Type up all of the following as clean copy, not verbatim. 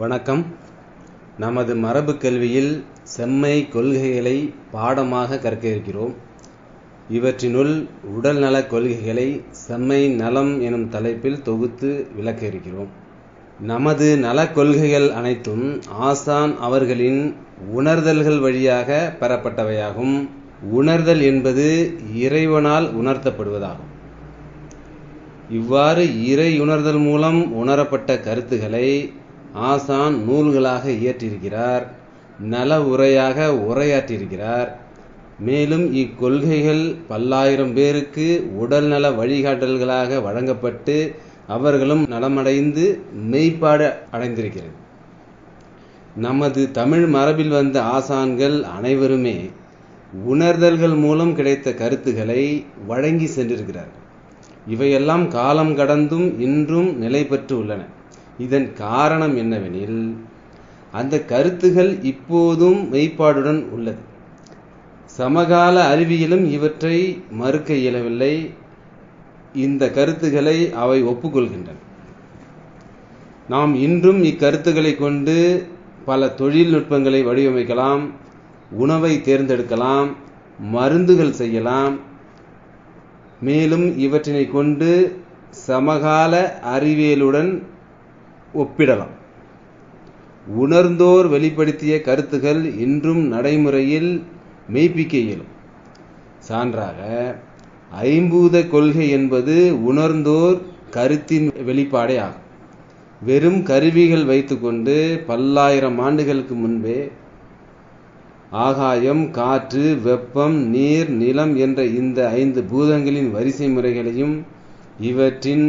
வணக்கம். நமது மரபு கல்வியில் செம்மை கொள்கைகளை பாடமாக கற்க இருக்கிறோம். இவற்றினுள் உடல் நல கொள்கைகளை செம்மை நலம் எனும் தலைப்பில் தொகுத்து விளக்க இருக்கிறோம். நமது நல கொள்கைகள் அனைத்தும் ஆசான் அவர்களின் உணர்தல்கள் வழியாக பெறப்பட்டவையாகும். உணர்தல் என்பது இறைவனால் உணர்த்தப்படுவதாகும். இவ்வாறு இறையுணர்தல் மூலம் உணரப்பட்ட கருத்துக்களை ஆசான் நூல்களாக இயற்றியிருக்கிறார், நல உரையாக உரையாற்றியிருக்கிறார். மேலும் இக்கொள்கைகள் பல்லாயிரம் பேருக்கு உடல் நல வழிகாட்டல்களாக வழங்கப்பட்டு அவர்களும் நலமடைந்து மெய்ப்பாடு அடைந்திருக்கிறது. நமது தமிழ் மரபில் வந்த ஆசான்கள் அனைவருமே உணர்தல்கள் மூலம் கிடைத்த கருத்துக்களை வழங்கி சென்றிருக்கிறார்கள். இவையெல்லாம் காலம் கடந்தும் இன்றும் நிலை பெற்று உள்ளன. இதன் காரணம் என்னவெனில், அந்த கருத்துகள் இப்போதும் மெய்ப்பாடுடன் உள்ளது. சமகால அறிவியலும் இவற்றை மறுக்க இயலவில்லை. இந்த கருத்துக்களை அவை ஒப்புக்கொள்கின்றன. நாம் இன்றும் இக்கருத்துக்களை கொண்டு பல தொழில்நுட்பங்களை வடிவமைக்கலாம், உணவை தேர்ந்தெடுக்கலாம், மருந்துகள் செய்யலாம். மேலும் இவற்றினை கொண்டு சமகால அறிவியலுடன் ஒப்பிடலாம். உணர்ந்தோர் வெளிப்படுத்திய கருத்துகள் இன்றும் நடைமுறையில் மெய்ப்பிக்க இயலும். சான்றாக, ஐம்பூத கொள்கை என்பது உணர்ந்தோர் கருத்தின் வெளிப்பாடே ஆகும். வெறும் கருவிகள் வைத்துக்கொண்டு பல்லாயிரம் ஆண்டுகளுக்கு முன்பே ஆகாயம், காற்று, வெப்பம், நீர், நிலம் என்ற இந்த 5 பூதங்களின் வரிசை முறைகளையும் இவற்றின்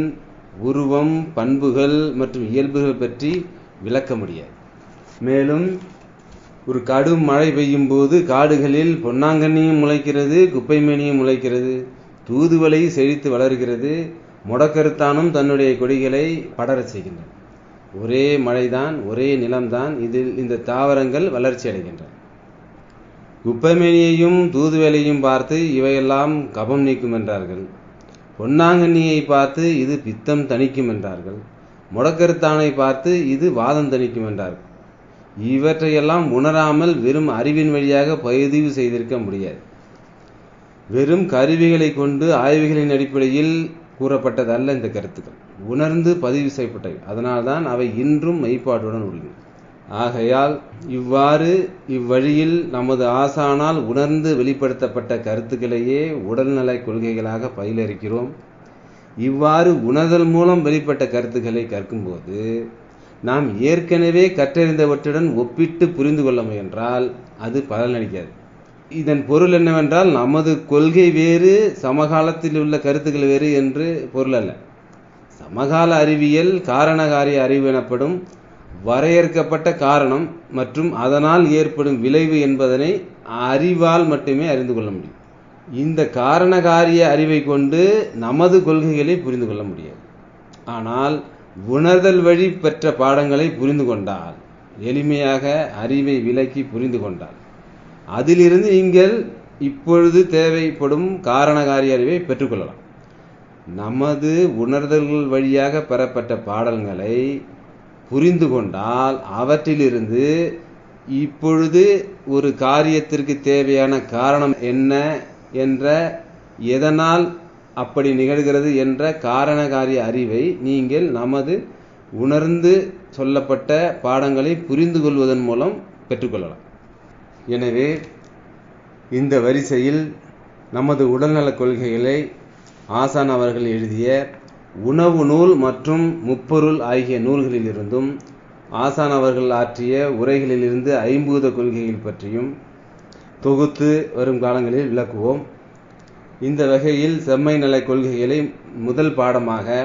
உருவம், பண்புகள் மற்றும் இயல்புகள் பற்றி விளக்க முடியாது. மேலும் ஒரு கடும் மழை பெய்யும் போது காடுகளில் பொன்னாங்கண்ணியும் முளைக்கிறது, குப்பைமேனியும் முளைக்கிறது, தூதுவளை செழித்து வளர்கிறது, முடக்கருத்தானும் தன்னுடைய கொடிகளை படரச் செய்கின்றன. ஒரே மழைதான், ஒரே நிலம்தான், இதில் இந்த தாவரங்கள் வளர்ச்சி அடைகின்றன. குப்பைமேனியையும் தூதுவளையும் பார்த்து இவையெல்லாம் கபம் நீக்கும் என்றார்கள். பொன்னாங்கண்ணியை பார்த்து இது பித்தம் தணிக்கும் என்றார்கள். முடக்கருத்தானை பார்த்து இது வாதம் தணிக்கும் என்றார்கள். இவற்றையெல்லாம் உணராமல் வெறும் அறிவின் வழியாக பதிவு செய்திருக்க முடியாது. வெறும் கருவிகளை கொண்டு ஆய்வுகளின் அடிப்படையில் கூறப்பட்டதல்ல இந்த கருத்துக்கள். உணர்ந்து பதிவு செய்யப்பட்டவை. அதனால்தான் அவை இன்றும் மெய்ப்பாட்டுடன் உள்ளன. ஆகையால் இவ்வழியில் நமது ஆசானால் உணர்ந்து வெளிப்படுத்தப்பட்ட கருத்துக்களையே உடல்நல கொள்கைகளாக பயில இருக்கிறோம். இவ்வாறு உணர்தல் மூலம் வெளிப்பட்ட கருத்துக்களை கற்கும்போது நாம் ஏற்கனவே கற்றறிந்தவற்றுடன் ஒப்பிட்டு புரிந்து கொள்ள முயன்றால் அது பலனளிக்காது. இதன் பொருள் என்னவென்றால், நமது கொள்கை வேறு, சமகாலத்தில் உள்ள கருத்துக்கள் வேறு என்று பொருள் அல்ல. சமகால அறிவியல் காரணகாரிய அறிவு எனப்படும் வரையறுக்கப்பட்ட காரணம் மற்றும் அதனால் ஏற்படும் விளைவு என்பதனை அறிவால் மட்டுமே அறிந்து கொள்ள முடியும். இந்த காரணகாரிய அறிவை கொண்டு நமது கொள்கைகளை புரிந்து கொள்ள முடியாது. ஆனால் உணர்தல் வழி பெற்ற பாடங்களை புரிந்து கொண்டால், எளிமையாக அறிவை விளக்கி புரிந்து கொண்டால், அதிலிருந்து நீங்கள் இப்பொழுது தேவைப்படும் காரணகாரிய அறிவை பெற்றுக்கொள்ளலாம். நமது உணர்தல்கள் வழியாக பெறப்பட்ட பாடல்களை புரிந்து கொண்டால் அவற்றிலிருந்து இப்பொழுது ஒரு காரியத்திற்கு தேவையான காரணம் என்ன என்ற, எதனால் அப்படி நிகழ்கிறது என்ற காரணகாரிய அறிவை நீங்கள் நமது உணர்ந்து சொல்லப்பட்ட பாடங்களை புரிந்து கொள்வதன் மூலம் பெற்றுக்கொள்ளலாம். எனவே இந்த வரிசையில் நமது உடல்நல கொள்கைகளை ஆசான் அவர்கள் எழுதிய உணவு நூல் மற்றும் முப்பொருள் ஆகிய நூல்களிலிருந்தும், ஆசான் அவர்கள் ஆற்றிய உரைகளிலிருந்து ஐம்பூத கொள்கைகள் பற்றியும் தொகுத்து வரும் காலங்களில் விளக்குவோம். இந்த வகையில் செம்மை நல கொள்கைகளை முதல் பாடமாக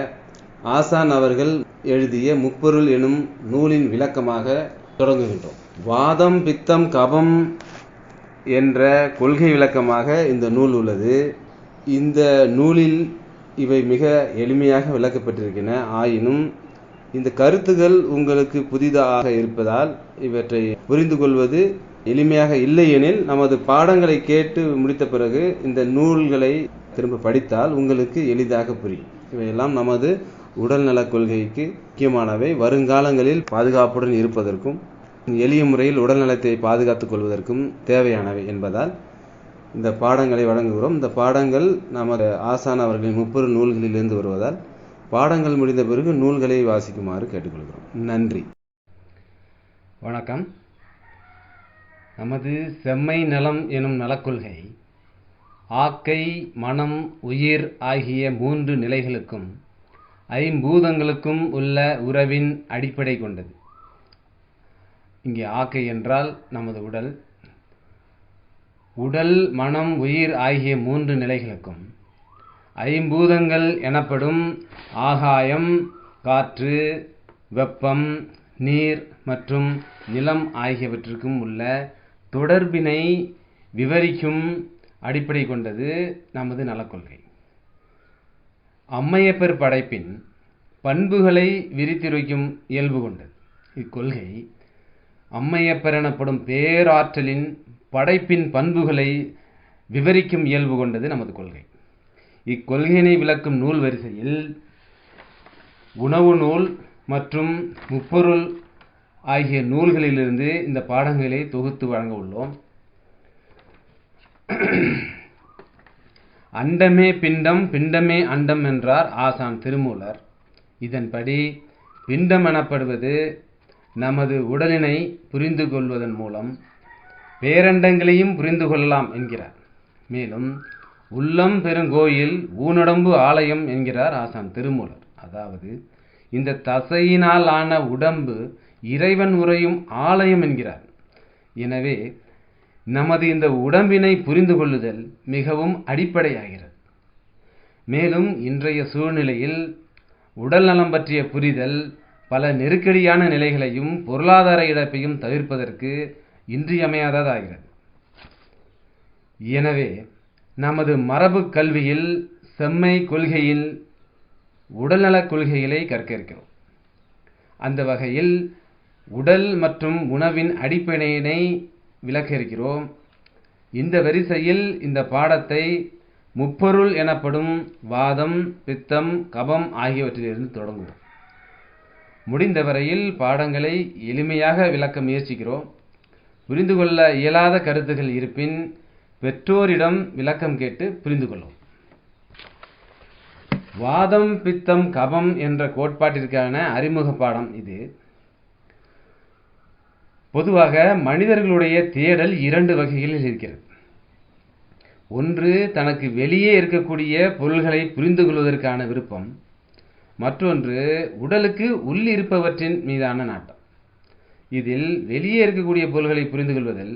ஆசான் அவர்கள் எழுதிய முப்பொருள் எனும் நூலின் விளக்கமாக தொடங்குகின்றோம். வாதம், பித்தம், கபம் என்ற கொள்கை விளக்கமாக இந்த நூல் உள்ளது. இந்த நூலில் இவை மிக எளிமையாக விளக்கப்பட்டிருக்கின்றன. ஆயினும் இந்த கருத்துகள் உங்களுக்கு புதிதாக இருப்பதால் இவற்றை புரிந்து கொள்வது எளிமையாக இல்லை எனில், நமது பாடங்களை கேட்டு முடித்த பிறகு இந்த நூல்களை திரும்ப படித்தால் உங்களுக்கு எளிதாக புரியும். இவையெல்லாம் நமது உடல் நலக் கொள்கைக்கு முக்கியமானவை. வருங்காலங்களில் பாதுகாப்புடன் இருப்பதற்கும் எளிய முறையில் உடல் நலத்தை பாதுகாத்துக் கொள்வதற்கும் தேவையானவை என்பதால் இந்த பாடங்களை வழங்குகிறோம். இந்த பாடங்கள் நமது ஆசான் அவர்களின் 30 நூல்களிலிருந்து வருவதால் பாடங்கள் முடிந்த பிறகு நூல்களை வாசிக்குமாறு கேட்டுக்கொள்கிறோம். நன்றி. வணக்கம். நமது செம்மை நலம் எனும் நலக்கொள்கை ஆக்கை, மனம், உயிர் ஆகிய 3 நிலைகளுக்கும் ஐம்பூதங்களுக்கும் உள்ள உறவின் அடிப்படை கொண்டது. இங்கே ஆக்கை என்றால் நமது உடல். உடல், மனம், உயிர் ஆகிய 3 நிலைகளுக்கும் ஐம்பூதங்கள் எனப்படும் ஆகாயம், காற்று, வெப்பம், நீர் மற்றும் நிலம் ஆகியவற்றிற்கும் உள்ள தொடர்பினை விவரிக்கும் அடிப்படை கொண்டது நமது நலக்கொள்கை. அம்மையப்பர் படைப்பின் பண்புகளை விரித்துரைக்கும் இயல்பு கொண்டது. இக்கொள்கை அம்மையப்பர் எனப்படும் பேராற்றலின் படைப்பின் பண்புகளை விவரிக்கும் இயல்பு கொண்டது நமது கொள்கை. இக்கொள்கையினை விளக்கும் நூல் வரிசையில் உணவு நூல் மற்றும் முப்பொருள் ஆகிய நூல்களிலிருந்து இந்த பாடங்களை தொகுத்து வழங்க உள்ளோம். அண்டமே பிண்டம், பிண்டமே அண்டம் என்றார் ஆசான் திருமூலர். இதன்படி பிண்டம் எனப்படுவது நமது உடலினை புரிந்து கொள்வதன் மூலம் பேரண்டங்களையும் புரிந்து கொள்ளலாம் என்கிறார். மேலும் உள்ளம் பெருங்கோயில், ஊனுடம்பு ஆலயம் என்கிறார் ஆசான் திருமூலர். அதாவது இந்த தசையினால் ஆன உடம்பு இறைவன் உறையும் ஆலயம் என்கிறார். எனவே நமது இந்த உடம்பினை புரிந்து கொள்ளுதல் மிகவும் அடிப்படையாகிறது. மேலும் இன்றைய சூழ்நிலையில் உடல் நலம் பற்றிய புரிதல் பல நெருக்கடியான நிலைகளையும் பொருளாதார இழப்பையும் தவிர்ப்பதற்கு இன்றியமையாததாகிறது. எனவே நமது மரபு கல்வியில் செம்மை கொள்கையில் உடல்நலக் கொள்கைகளை கற்க இருக்கிறோம். அந்த வகையில் உடல் மற்றும் உணவின் அடிப்படையினை விளக்க இருக்கிறோம். இந்த வரிசையில் இந்த பாடத்தை முப்பொருள் எனப்படும் வாதம், பித்தம், கபம் ஆகியவற்றிலிருந்து தொடங்குவோம். முடிந்தவரையில் பாடங்களை எளிமையாக விளக்க முயற்சிக்கிறோம். புரிந்து கொள்ள இயலாத கருத்துகள் இருப்பின் பெற்றோரிடம் விளக்கம் கேட்டு புரிந்து கொள்ளும். வாதம், பித்தம், கபம் என்ற கோட்பாட்டிற்கான அறிமுக பாடம் இது. பொதுவாக மனிதர்களுடைய தேடல் 2 வகைகளில் இருக்கிறது. ஒன்று, தனக்கு வெளியே இருக்கக்கூடிய பொருள்களை புரிந்து கொள்வதற்கான விருப்பம். மற்றொன்று, உடலுக்கு உள்ளிருப்பவற்றின் மீதான நாட்டம். இதில் வெளியே இருக்கக்கூடிய பொருள்களை புரிந்து கொள்வதில்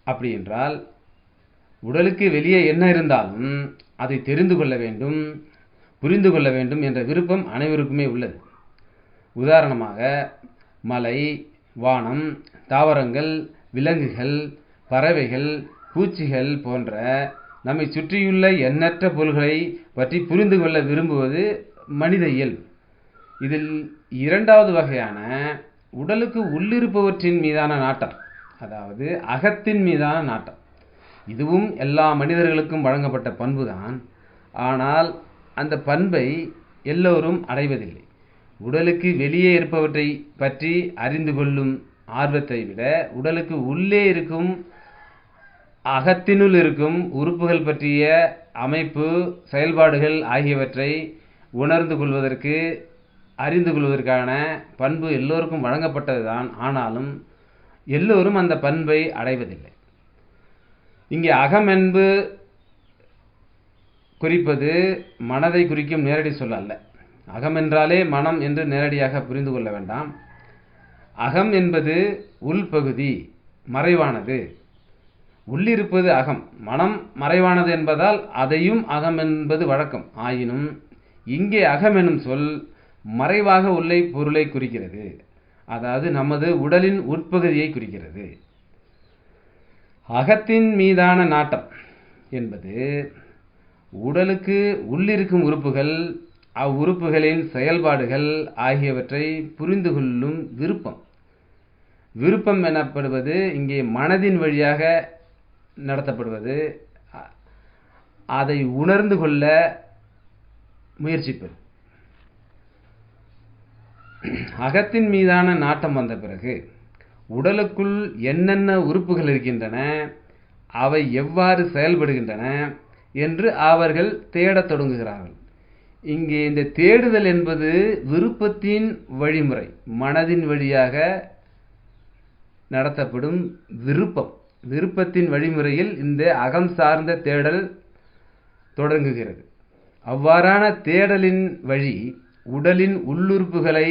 அப்படி என்றால் உடலுக்கு வெளியே என்ன இருந்தாலும் அதை தெரிந்து கொள்ள வேண்டும், புரிந்து கொள்ள வேண்டும் என்ற விருப்பம் அனைவருக்குமே உள்ளது. உதாரணமாக மலை, வானம், தாவரங்கள், விலங்குகள், பறவைகள், பூச்சிகள் போன்ற நம்மை சுற்றியுள்ள எண்ணற்ற பொருள்களை பற்றி புரிந்து கொள்ள விரும்புவது மனித இயல்பு. இதில் 2வது வகையான உடலுக்கு உள்ளிருப்பவற்றின் மீதான நாட்டம், அதாவது அகத்தின் மீதான நாட்டம். இதுவும் எல்லா மனிதர்களுக்கும் வழங்கப்பட்ட பண்புதான். ஆனால் அந்த பண்பை எல்லோரும் அடைவதில்லை. உடலுக்கு வெளியே இருப்பவற்றை பற்றி அறிந்து கொள்ளும் ஆர்வத்தை விட உடலுக்கு உள்ளே இருக்கும், அகத்தினுள் இருக்கும் உறுப்புகள் பற்றிய அமைப்பு, செயல்பாடுகள் ஆகியவற்றை உணர்ந்து கொள்வதற்கு, அறிந்து கொள்வதற்கான பண்பு எல்லோருக்கும் வழங்கப்பட்டதுதான். ஆனாலும் எல்லோரும் அந்த பண்பை அடைவதில்லை. இங்கே அகம் என்பது குறிப்பது மனதை குறிக்கும் நேரடி சொல் அல்ல. அகம் என்றாலே மனம் என்று நேரடியாக புரிந்து கொள்ள வேண்டாம். அகம் என்பது உள்பகுதி, மறைவானது. உள்ளிருப்பது அகம், மனம் மறைவானது என்பதால் அதையும் அகம் என்பது வழக்கம். ஆயினும் இங்கே அகம் எனும் சொல் மறைவாக உள்ள பொருளை குறிக்கிறது. அதாவது நமது உடலின் உட்பகுதியை குறிக்கிறது. அகத்தின் மீதான நாட்டம் என்பது உடலுக்கு உள்ளிருக்கும் உறுப்புகள், அவ்வுறுப்புகளின் செயல்பாடுகள் ஆகியவற்றை புரிந்து கொள்ளும் விருப்பம். விருப்பம் எனப்படுவது இங்கே மனதின் வழியாக நடத்தப்படுவது. அதை உணர்ந்து கொள்ள முயற்சிப்பது. அகத்தின் மீதான நாட்டம் வந்த பிறகு உடலுக்குள் என்னென்ன உறுப்புகள் இருக்கின்றன, அவை எவ்வாறு செயல்படுகின்றன என்று அவர்கள் தேடத் தொடங்குகிறார்கள். இங்கே இந்த தேடுதல் என்பது விருப்பத்தின் வழிமுறை, மனதின் வழியாக நடத்தப்படும் விருப்பத்தின் வழிமுறையில் இந்த அகம் சார்ந்த தேடல் தொடங்குகிறது. அவ்வாறான தேடலின் வழி உடலின் உள்ளுறுப்புகளை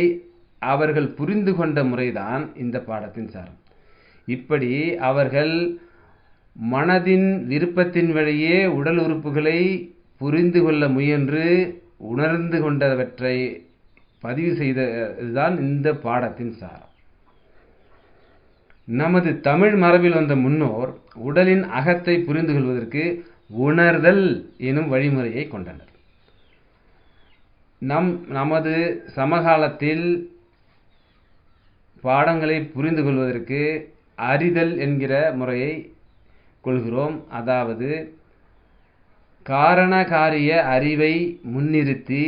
அவர்கள் புரிந்து கொண்ட முறைதான் இந்த பாடத்தின் சாரம். இப்படி அவர்கள் மனதின் விருப்பத்தின் வழியே உடல் உறுப்புகளை புரிந்து கொள்ள முயன்று உணர்ந்து கொண்டவற்றை பதிவு செய்ததுதான் இந்த பாடத்தின் சாரம். நமது தமிழ் மரபில் வந்த முன்னோர் உடலின் அகத்தை புரிந்து கொள்வதற்கு உணர்தல் எனும் வழிமுறையை கொண்டனர். நமது சமகாலத்தில் பாடங்களை புரிந்து கொள்வதற்கு அறிதல் என்கிற முறையை கொள்கிறோம். அதாவது காரண காரிய அறிவை முன்னிறுத்தி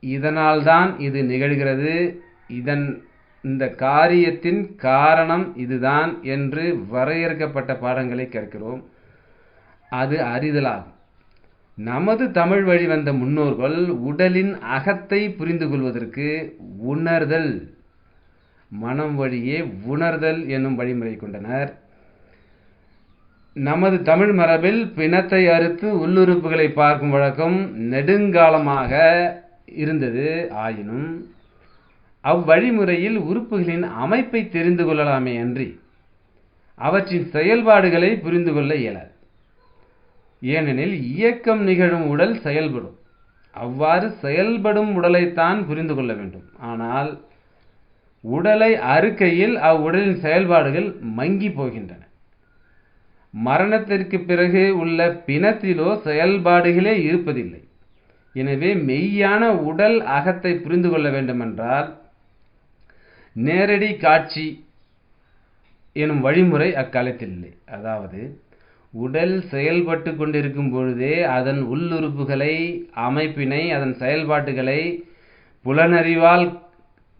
இதனால்தான் இது நிகழ்கிறது, இந்த காரியத்தின் காரணம் இதுதான் என்று வரையறுக்கப்பட்ட பாடங்களை கற்கிறோம். அது அறிதலாகும். நமது தமிழ் வழி வந்த முன்னோர்கள் உடலின் அகத்தை புரிந்து கொள்வதற்கு உணர்தல், மனம் வழியே உணர்தல் என்னும் வழிமுறை கொண்டனர். நமது தமிழ் மரபில் பிணத்தை அறுத்து உள்ளுறுப்புகளை பார்க்கும் வழக்கம் நெடுங்காலமாக இருந்தது. ஆயினும் அவ்வழிமுறையில் உறுப்புகளின் அமைப்பை தெரிந்து கொள்ளலாமே அன்றி அவற்றின் செயல்பாடுகளை புரிந்து கொள்ள இயலாது. ஏனெனில் இயக்கம் நிகழும் உடல் செயல்படும். அவ்வாறு செயல்படும் உடலைத்தான் புரிந்து கொள்ள வேண்டும். ஆனால் உடலை அறுக்கையில் அவ்வுடலின் செயல்பாடுகள் மங்கி போகின்றன. மரணத்திற்கு பிறகு உள்ள பிணத்திலோ செயல்பாடுகளே இருப்பதில்லை. எனவே மெய்யான உடல் அகத்தை புரிந்து கொள்ள வேண்டுமென்றால் நேரடி காட்சி எனும் வழிமுறை அக்காலத்தில் இல்லை. அதாவது உடல் செயல்பட்டு கொண்டிருக்கும் பொழுதே அதன் உள்ளுறுப்புகளை, அமைப்பினை, அதன் செயல்பாட்டுகளை புலனறிவால்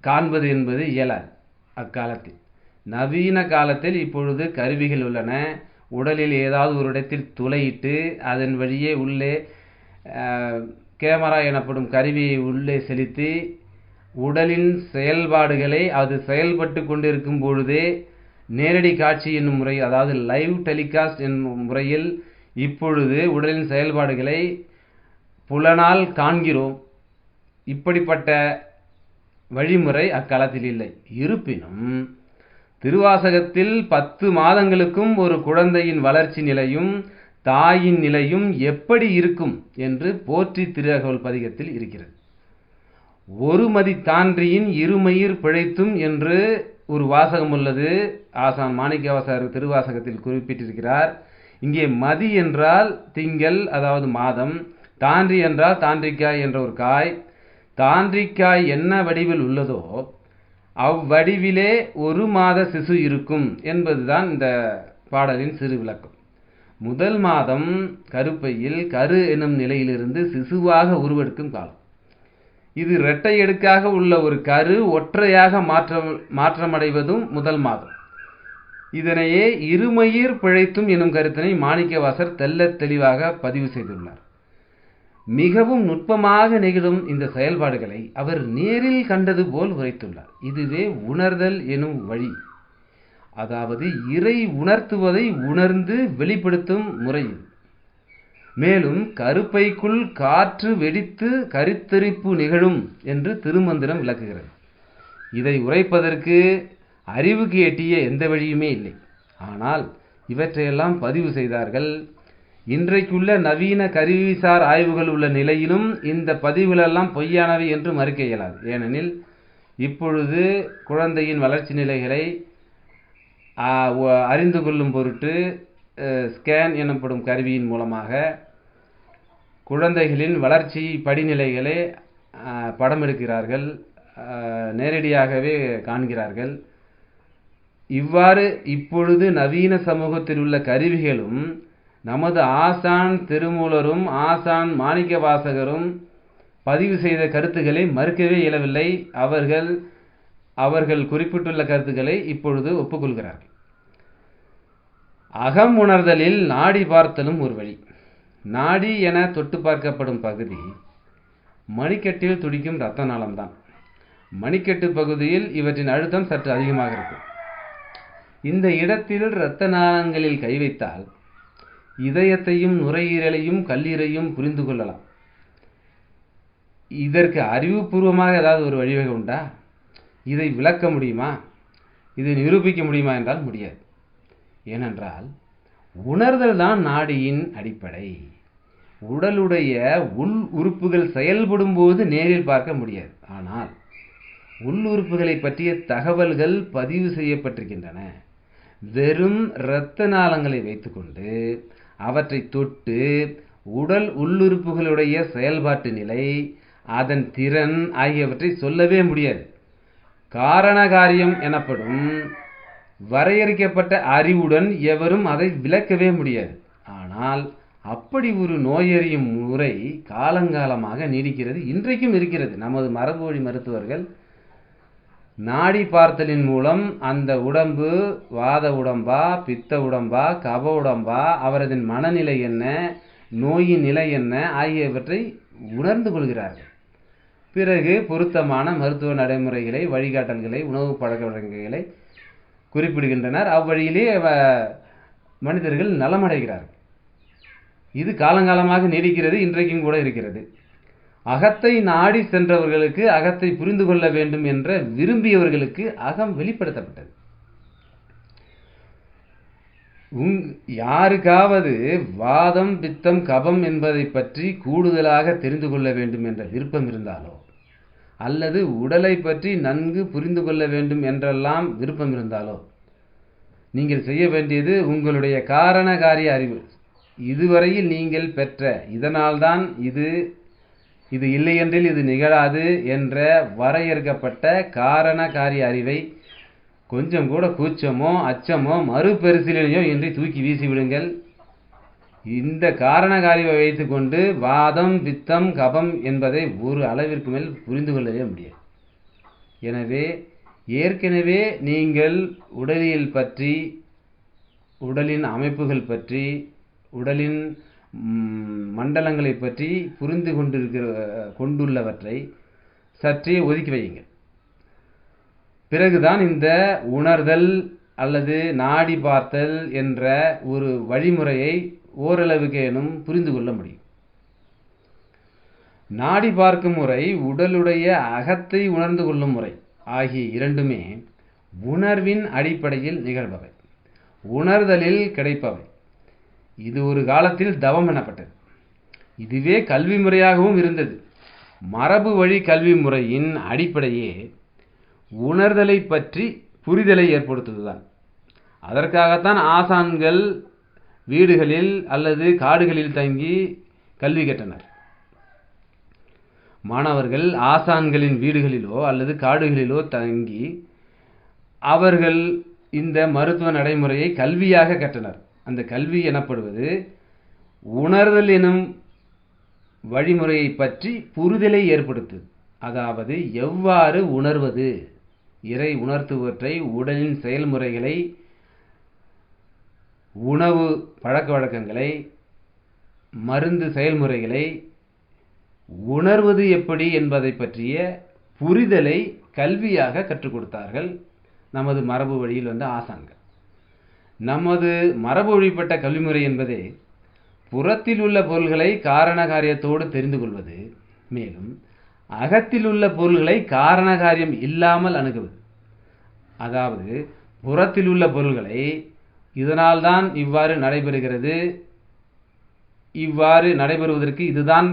காண்பது என்பது இயலாது அக்காலத்தில். நவீன காலத்தில் இப்பொழுது கருவிகள் உள்ளன. உடலில் ஏதாவது ஒரு இடத்தில் துளையிட்டு அதன் வழியே உள்ளே கேமரா எனப்படும் கருவியை உள்ளே செலுத்தி உடலின் செயல்பாடுகளை அது செயல்பட்டு கொண்டிருக்கும் பொழுதே நேரடி காட்சி என்னும் முறை, அதாவது லைவ் டெலிகாஸ்ட் என்னும் முறையில் இப்பொழுது உடலின் செயல்பாடுகளை புலனால் காண்கிறோம். இப்படிப்பட்ட வழிமுறை அக்காலத்தில் இல்லை. இருப்பினும் திருவாசகத்தில் 10 மாதங்களுக்கும் ஒரு குழந்தையின் வளர்ச்சி நிலையும் தாயின் நிலையும் எப்படி இருக்கும் என்று போற்றி திருஅகவல் பதிகத்தில் இருக்கிறது. ஒரு மதி தான்றியின் இருமயிர் பிழைத்தும் என்று ஒரு வாசகம் உள்ளது. ஆசான் மாணிக்கவாசகர் திருவாசகத்தில் குறிப்பிட்டிருக்கிறார். இங்கே மதி என்றால் திங்கள், அதாவது மாதம். தான்றி என்றால் தாண்டிக்காய் என்ற ஒரு காய். தாண்டிக்காய் என்ன வடிவில் உள்ளதோ அவ்வடிவிலே ஒரு மாத சிசு இருக்கும் என்பதுதான் இந்த பாடலின் சிறு விளக்கம். முதல் மாதம் கருப்பையில் கரு எனும் நிலையிலிருந்து சிசுவாக உருவெடுக்கும் காலம். இது இரட்டை அடுக்காக உள்ள ஒரு கரு ஒற்றையாக மாற்றமடைவதும் முதல் மாதம். இதனையே இருமயிர் பிழைத்தும் எனும் கருத்தினை மாணிக்கவாசர் தெள்ளத் தெளிவாக பதிவு செய்துள்ளார். மிகவும் நுட்பமாக நிகழும் இந்த செயல்பாடுகளை அவர் நேரில் கண்டது போல் உரைத்துள்ளார். இதுவே உணர்தல் எனும் வழி. அதாவது இறை உணர்த்துவதை உணர்ந்து வெளிப்படுத்தும் முறை. மேலும் கருப்பைக்குள் காற்று வெடித்து கருத்தரிப்பு நிகழும் என்று திருமந்திரம் விளக்குகிறது. இதை உரைப்பதற்கு அறிவுக்கு எட்டிய எந்த வழியுமே இல்லை. ஆனால் இவற்றையெல்லாம் பதிவு செய்தார்கள். இன்றைக்குள்ள நவீன கருவிசார் ஆய்வுகள் உள்ள நிலையிலும் இந்த பதிவுகளெல்லாம் பொய்யானவை என்று மறுக்க இயலாது. ஏனெனில் இப்பொழுது குழந்தையின் வளர்ச்சி நிலைகளை அறிந்து கொள்ளும் பொருட்டு ஸ்கேன் எனப்படும் கருவியின் மூலமாக குழந்தைகளின் வளர்ச்சி படிநிலைகளை படம் எடுக்கிறார்கள், நேரடியாகவே காண்கிறார்கள். இவ்வாறு இப்பொழுது நவீன சமூகத்தில் உள்ள கருவிகளும் நமது ஆசான் திருமூலரும் ஆசான் மாணிக்கவாசகரும் பதிவு செய்த கருத்துக்களை மறுக்கவே இயலவில்லை. அவர்கள் குறிப்பிட்டுள்ள கருத்துக்களை இப்பொழுது ஒப்புக்கொள்கிறார்கள். அகம் உணர்தலில் நாடி பார்த்தலும் ஒரு வழி. நாடி என தொட்டு பார்க்கப்படும் பகுதி மணிக்கட்டில் துடிக்கும் இரத்த நாளம்தான். மணிக்கட்டு பகுதியில் இவற்றின் அழுத்தம் சற்று அதிகமாக இருக்கும். இந்த இடத்தில் இரத்த நாளங்களில் கை வைத்தால் இதயத்தையும் நுரையீரலையும் கல்லீரையும் புரிந்து கொள்ளலாம். இதற்கு அறிவுபூர்வமாக ஏதாவது ஒரு வழிவகை உண்டா? இதை விளக்க முடியுமா? இதை நிரூபிக்க முடியுமா என்றால் முடியாது. ஏனென்றால் உணர்தல் தான் நாடியின் அடிப்படை. உடலுடைய உள் உறுப்புகள் செயல்படும் போது நேரில் பார்க்க முடியாது. ஆனால் உள் உறுப்புகளை பற்றிய தகவல்கள் பதிவு செய்யப்பட்டிருக்கின்றன. வெறும் இரத்த நாளங்களை வைத்துக்கொண்டு அவற்றை தொட்டு உடல் உள்ளுறுப்புகளுடைய செயல்பாட்டு நிலை, அதன் திறன் ஆகியவற்றை சொல்லவே முடியாது. காரண காரியம் எனப்படும் வரையறுக்கப்பட்ட அறிவுடன் எவரும் அதை விளக்கவே முடியாது. ஆனால் அப்படி ஒரு நோயறியும் முறை காலங்காலமாக நீடிக்கிறது, இன்றைக்கும் இருக்கிறது. நமது மரபு வழி மருத்துவர்கள் நாடி பார்த்தலின் மூலம் அந்த உடம்பு வாத உடம்பா, பித்த உடம்பா, கப உடம்பா, அவரது மனநிலை என்ன, நோயின் நிலை என்ன ஆகியவற்றை உணர்ந்து கொள்கிறார்கள். பிறகு பொருத்தமான மருத்துவ நடைமுறைகளை, வழிகாட்டல்களை, உணவு பழக்க வழக்கங்களை குறிப்பிடுகின்றனர். அவ்வழியிலே மனிதர்கள் நலமடைகிறார்கள். இது காலங்காலமாக நீடிக்கிறது, இன்றைக்கும் கூட இருக்கிறது. அகத்தை நாடி சென்றவர்களுக்கு அகத்தை புரிந்து கொள்ள வேண்டும் என்ற விரும்பியவர்களுக்கு அகம் வெளிப்படுத்தப்பட்டது. யாருக்காவது வாதம், பித்தம், கபம் என்பதை பற்றி கூடுதலாக தெரிந்து கொள்ள வேண்டும் என்ற விருப்பம் இருந்தாலோ, அல்லது உடலை பற்றி நன்கு புரிந்து கொள்ள வேண்டும் என்றெல்லாம் விருப்பம் இருந்தாலோ, நீங்கள் செய்ய வேண்டியது உங்களுடைய காரண காரிய அறிவு. இதுவரையில் நீங்கள் பெற்ற, இதனால்தான் இது இல்லை என்றில் இது நிகழாது என்ற வரையறுக்கப்பட்ட காரண காரிய அறிவை கொஞ்சம் கூட கூச்சமோ அச்சமோ மறுபரிசீலனையோ இன்றி தூக்கி வீசிவிடுங்கள். இந்த காரண காரியை வைத்துக்கொண்டு வாதம், பித்தம், கபம் என்பதை ஒரு அளவிற்கு மேல் புரிந்து கொள்ளவே முடியாது. எனவே ஏற்கனவே நீங்கள் உடலியல் பற்றி, உடலின் அமைப்புகள் பற்றி, உடலின் மண்டலங்களை பற்றி புரிந்து கொண்டுள்ளவற்றை சற்றே ஒதுக்கி வையுங்கள். பிறகுதான் இந்த உணர்தல் அல்லது நாடி பார்த்தல் என்ற ஒரு வழிமுறையை ஓரளவுக்கேனும் புரிந்து கொள்ள முடியும். நாடி பார்க்கும் முறை, உடலுடைய அகத்தை உணர்ந்து கொள்ளும் முறை ஆகிய இரண்டுமே உணர்வின் அடிப்படையில் நிகழ்பவை, உணர்தலில் கிடைப்பவை. இது ஒரு காலத்தில் தவம் எனப்பட்டது. இதுவே கல்வி முறையாகவும் இருந்தது. மரபு வழி கல்வி முறையின் அடிப்படையே உணர்தலை பற்றி புரிதலை ஏற்படுத்துவதுதான். அதற்காகத்தான் ஆசான்கள் வீடுகளில் அல்லது காடுகளில் தங்கி கல்வி கற்றனர். மாணவர்கள் ஆசான்களின் வீடுகளிலோ அல்லது காடுகளிலோ தங்கி அவர்கள் இந்த மருத்துவ நடைமுறையை கல்வியாக கற்றனர். அந்த கல்வி எனப்படுவது உணர்தல் எனும் வழிமுறையை பற்றி புரிதலை ஏற்படுத்துது. அதாவது எவ்வாறு உணர்வது, இறை உணர்த்துவற்றை, உடலின் செயல்முறைகளை, உணவு பழக்க வழக்கங்களை, மருந்து செயல்முறைகளை உணர்வது எப்படி என்பதை பற்றிய புரிதலை கல்வியாக கற்றுக் கொடுத்தார்கள் நமது மரபு வழியில் வந்த ஆசான்கள். நமது மரபு வழிப்பட்ட கல்விமுறை என்பதே புறத்தில் உள்ள பொருள்களை காரண காரியத்தோடு தெரிந்து கொள்வது, மேலும் அகத்தில் உள்ள பொருள்களை காரண காரியம் இல்லாமல் அணுகுவது. அதாவது புறத்தில் உள்ள பொருள்களை இதனால்தான் இவ்வாறு நடைபெறுகிறது, இவ்வாறு நடைபெறுவதற்கு இதுதான்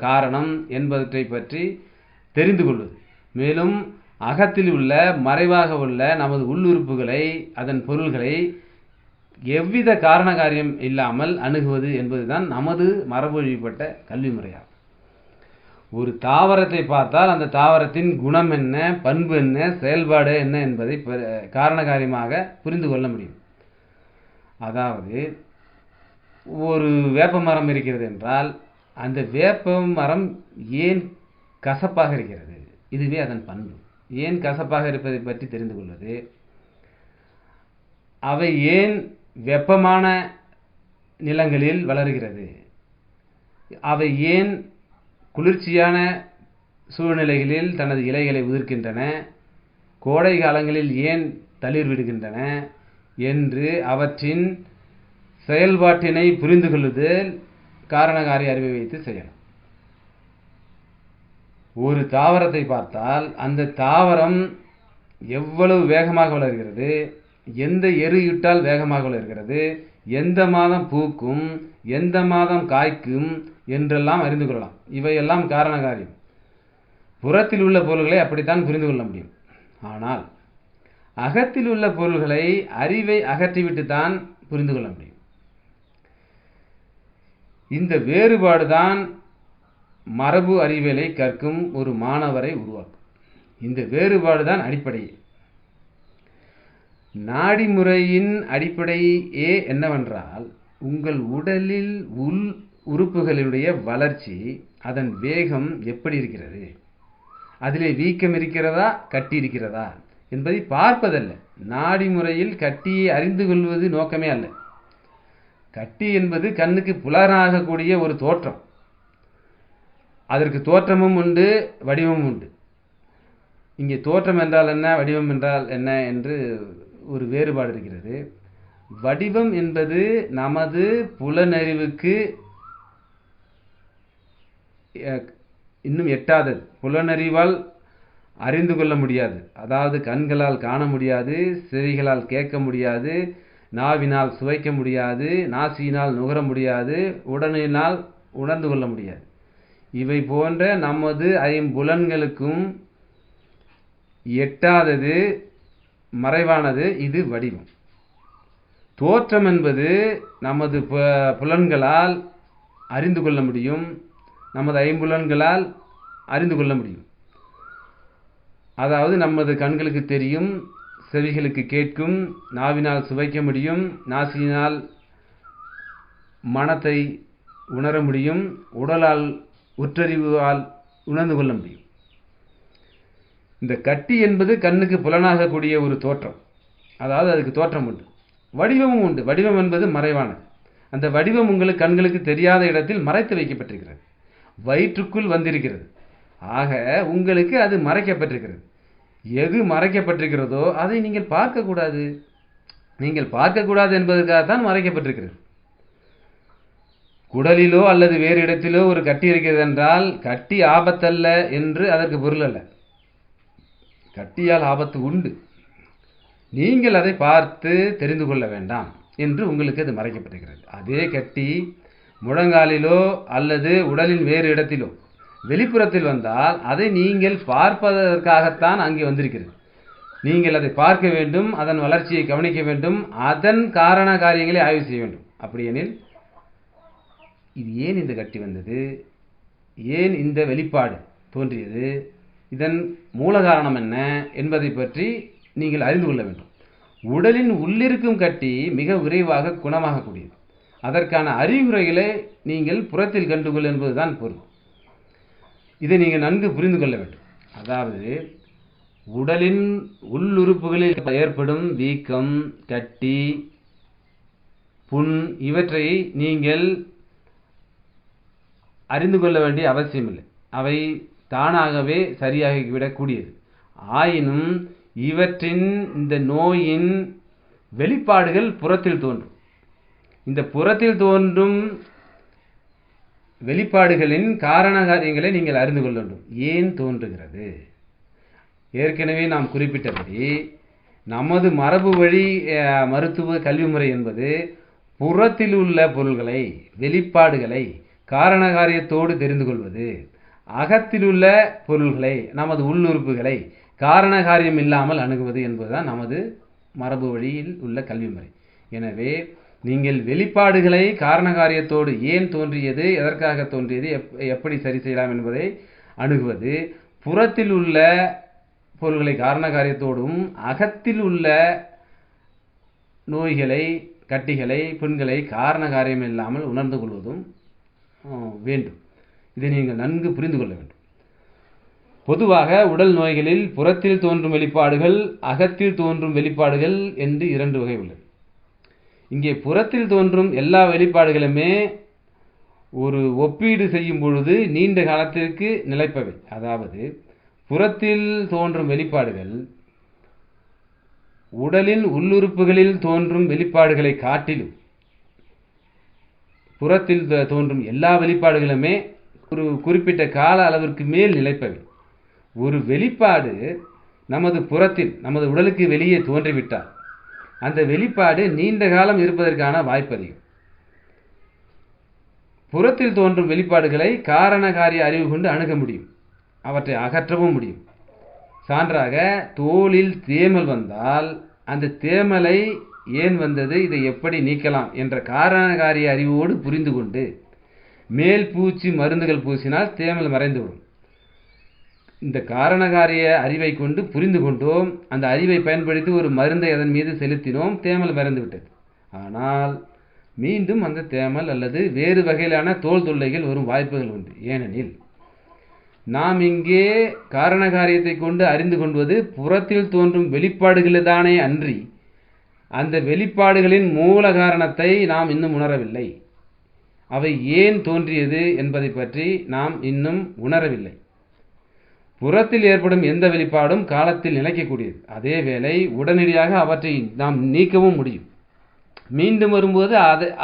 காரணம் என்பவற்றை பற்றி தெரிந்து கொள்வது. மேலும் அகத்தில் உள்ள, மறைவாக உள்ள நமது உள்ளுறுப்புகளை, அதன் பொருள்களை எவ்வித காரண காரியம் இல்லாமல் அணுகுவது என்பதுதான் நமது மரபு வழிப்பட்ட கல்வி முறையாகும். ஒரு தாவரத்தை பார்த்தால் அந்த தாவரத்தின் குணம் என்ன, பண்பு என்ன, செயல்பாடு என்ன என்பதை காரண காரியமாக புரிந்து கொள்ள முடியும். அதாவது ஒரு வேப்ப மரம் இருக்கிறது என்றால் அந்த வேப்ப மரம் ஏன் கசப்பாக இருக்கிறது? இதுவே அதன் பண்பு. ஏன் கசப்பாக இருப்பதை பற்றி தெரிந்து கொள்வது. அவை ஏன் வெப்பமான நிலங்களில் வளர்கிறது? அவை ஏன் குளிர்ச்சியான சூழ்நிலைகளில் தனது இலைகளை உதிர்க்கின்றன? கோடை காலங்களில் ஏன் தளிர் விடுகின்றன என்று அவற்றின் செயல்பாட்டினை புரிந்து கொள்ளுதல் காரணகாரிய அறிவை வைத்து செய்யலாம். ஒரு தாவரத்தை பார்த்தால் அந்த தாவரம் எவ்வளவு வேகமாக வளர்கிறது, எந்த எரு இட்டால் வேகமாக வளர்கிறது, எந்த மாதம் பூக்கும், எந்த மாதம் காய்க்கும் என்றெல்லாம் அறிந்து கொள்ளலாம். இவையெல்லாம் காரணகாரியம். புறத்தில் உள்ள பொருள்களை அப்படித்தான் புரிந்து கொள்ள முடியும். ஆனால் அகத்தில் உள்ள பொருள்களை அறிவை அகற்றிவிட்டு தான் புரிந்து கொள்ள முடியும். இந்த வேறுபாடுதான் மரபு அறிவியலை கற்கும் ஒரு மாணவரை உருவாக்கும். இந்த வேறுபாடுதான் அடிப்படையே. நாடி முறையின் அடிப்படையே என்னவென்றால், உங்கள் உடலில் உள் உறுப்புகளுடைய வளர்ச்சி, அதன் வேகம் எப்படி இருக்கிறது, அதிலே வீக்கம் இருக்கிறதா கட்டி இருக்கிறதா என்பதை பார்ப்பதல்ல. நாடி முறையில் கட்டியை அறிந்து கொள்வது நோக்கமே அல்ல. கட்டி என்பது கண்ணுக்கு புலனாகக்கூடிய ஒரு தோற்றம். அதற்கு தோற்றமும் உண்டு, வடிவமும் உண்டு. இங்கே தோற்றம் என்றால் என்ன, வடிவம் என்றால் என்ன என்று ஒரு வேறுபாடு இருக்கிறது. வடிவம் என்பது நமது புலனறிவுக்கு இன்னும் எட்டாதது. புலனறிவால் அறிந்து கொள்ள முடியாது. அதாவது கண்களால் காண முடியாது, செவிகளால் கேட்க முடியாது, நாவினால் சுவைக்க முடியாது, நாசியினால் நுகர முடியாது, உடலினால் உணர்ந்து கொள்ள முடியாது. இவை போன்ற நமது ஐம்புலன்களுக்கும் எட்டாதது, மறைவானது இது வடிவம். தோற்றம் என்பது நமது புலன்களால் அறிந்து கொள்ள முடியும், நமது ஐம்புலன்களால் அறிந்து கொள்ள முடியும். அதாவது நமது கண்களுக்கு தெரியும், செவிகளுக்கு கேட்கும், நாவினால் சுவைக்க முடியும், நாசியினால் மனத்தை உணர முடியும், உடலால் உற்றறிவால் உணர்ந்து கொள்ள முடியும். இந்த கட்டி என்பது கண்ணுக்கு புலனாகக்கூடிய ஒரு தோற்றம். அதாவது அதுக்கு தோற்றம் உண்டு, வடிவமும் உண்டு. வடிவம் என்பது மறைவானது. அந்த வடிவம் உங்களுக்கு கண்களுக்கு தெரியாத இடத்தில் மறைத்து வைக்கப்பட்டிருக்கிறது, வயிற்றுக்குள் வந்திருக்கிறது. ஆக உங்களுக்கு அது மறைக்கப்பட்டிருக்கிறது. எது மறைக்கப்பட்டிருக்கிறதோ அதை நீங்கள் பார்க்கக்கூடாது. நீங்கள் பார்க்கக்கூடாது என்பதற்காகத்தான் மறைக்கப்பட்டிருக்கிறது. குடலிலோ அல்லது வேறு இடத்திலோ ஒரு கட்டி இருக்கிறது என்றால் கட்டி ஆபத்தல்ல என்று அதற்கு பொருள் அல்ல. கட்டியால் ஆபத்து உண்டு. நீங்கள் அதை பார்த்து தெரிந்து கொள்ள வேண்டாம் என்று உங்களுக்கு அது மறைக்கப்பட்டிருக்கிறது. அதே கட்டி முழங்காலிலோ அல்லது உடலின் வேறு இடத்திலோ வெளிப்புறத்தில் வந்தால் அதை நீங்கள் பார்ப்பதற்காகத்தான் அங்கே வந்திருக்கிறது. நீங்கள் அதை பார்க்க வேண்டும், அதன் வளர்ச்சியை கவனிக்க வேண்டும், அதன் காரண காரியங்களை ஆய்வு செய்ய வேண்டும். அப்படியெனில் இது ஏன் இந்த கட்டி வந்தது, ஏன் இந்த வெளிப்பாடு தோன்றியது, இதன் மூல காரணம் என்ன என்பதை பற்றி நீங்கள் அறிந்து கொள்ள வேண்டும். உடலின் உள்ளிருக்கும் கட்டி மிக விரைவாக குணமாகக்கூடியது. அதற்கான அறிவுரைகளை நீங்கள் புறத்தில் கண்டுகொள் என்பதுதான் பொருள். இதை நீங்கள் நன்கு புரிந்து கொள்ள வேண்டும். அதாவது உடலின் உள்ளுறுப்புகளில் ஏற்படும் வீக்கம், கட்டி, புண் இவற்றை நீங்கள் அறிந்து கொள்ள வேண்டிய அவசியமில்லை. அவை தானாகவே சரியாகிவிடக்கூடியது. ஆயினும் இவற்றின் இந்த நோயின் வெளிப்பாடுகள் புறத்தில் தோன்றும். இந்த புறத்தில் தோன்றும் வெளிப்பாடுகளின் காரண காரியங்களை நீங்கள் அறிந்து கொள்ள வேண்டும். ஏன் தோன்றுகிறது? ஏற்கனவே நாம் குறிப்பிட்டபடி நமது மரபு வழி மருத்துவ கல்வி முறை என்பது புறத்தில் உள்ள பொருள்களை, வெளிப்பாடுகளை காரண காரியத்தோடு தெரிந்து கொள்வது, அகத்தில் உள்ள பொருள்களை, நமது உள்ளுறுப்புகளை காரண காரியம் இல்லாமல் அணுகுவது என்பதுதான் நமது மரபு வழியில் உள்ள கல்வி முறை. எனவே நீங்கள் வெளிப்பாடுகளை காரண காரியத்தோடு ஏன் தோன்றியது, எதற்காக தோன்றியது, எப்படி சரி செய்யலாம் என்பதை அணுகுவது, புறத்தில் உள்ள பொருள்களை காரண காரியத்தோடும் அகத்தில் உள்ள நோய்களை, கட்டிகளை, புண்களை காரண காரியம் இல்லாமல் உணர்ந்து கொள்வதும் வேண்டும். இதை நீங்கள் நன்கு புரிந்து கொள்ள வேண்டும். பொதுவாக உடல் நோய்களில் புறத்தில் தோன்றும் வெளிப்பாடுகள், அகத்தில் தோன்றும் வெளிப்பாடுகள் என்று 2 வகை உள்ளது. இங்கே புறத்தில் தோன்றும் எல்லா வெளிப்பாடுகளுமே ஒரு ஒப்பீடு செய்யும் பொழுது நீண்ட காலத்திற்கு நிலைப்பவை. அதாவது புறத்தில் தோன்றும் வெளிப்பாடுகள் உடலின் உள்ளுறுப்புகளில் தோன்றும் வெளிப்பாடுகளை காட்டிலும் புறத்தில் தோன்றும் எல்லா வெளிப்பாடுகளுமே ஒரு குறிப்பிட்ட கால அளவிற்கு மேல் நிலைப்பவை. ஒரு வெளிப்பாடு நமது புறத்தில், நமது உடலுக்கு வெளியே தோன்றிவிட்டால் அந்த வெளிப்பாடு நீண்ட காலம் இருப்பதற்கான வாய்ப்பு அதிகம். புறத்தில் தோன்றும் வெளிப்பாடுகளை காரண காரிய அறிவு கொண்டு அணுக முடியும், அவற்றை அகற்றவும் முடியும். சான்றாக, தோலில் தேமல் வந்தால் அந்த தேமலை ஏன் வந்தது, இதை எப்படி நீக்கலாம் என்ற காரண காரிய அறிவோடு புரிந்து கொண்டு மேல் பூச்சி மருந்துகள் பூசினால் தேமல் மறைந்துவிடும். இந்த காரணகாரிய அறிவை கொண்டு புரிந்து கொண்டோம், அந்த அறிவை பயன்படுத்தி ஒரு மருந்தை அதன் மீது செலுத்தினோம், தேமல் மறைந்து விட்டது. ஆனால் மீண்டும் அந்த தேமல் அல்லது வேறு வகையிலான தோல் தொல்லைகள் வரும் வாய்ப்புகள் உண்டு. ஏனெனில் நாம் இங்கே காரணகாரியத்தை கொண்டு அறிந்து கொள்வது புறத்தில் தோன்றும் வெளிப்பாடுகளில்தானே அன்றி அந்த வெளிப்பாடுகளின் மூல காரணத்தை நாம் இன்னும் உணரவில்லை. அவை ஏன் தோன்றியது என்பதை பற்றி நாம் இன்னும் உணரவில்லை. புறத்தில் ஏற்படும் எந்த வெளிப்பாடும் காலத்தில் நிலைக்கக்கூடியது. அதேவேளை உடனடியாக அவற்றை நாம் நீக்கவும் முடியும். மீண்டும் வரும்போது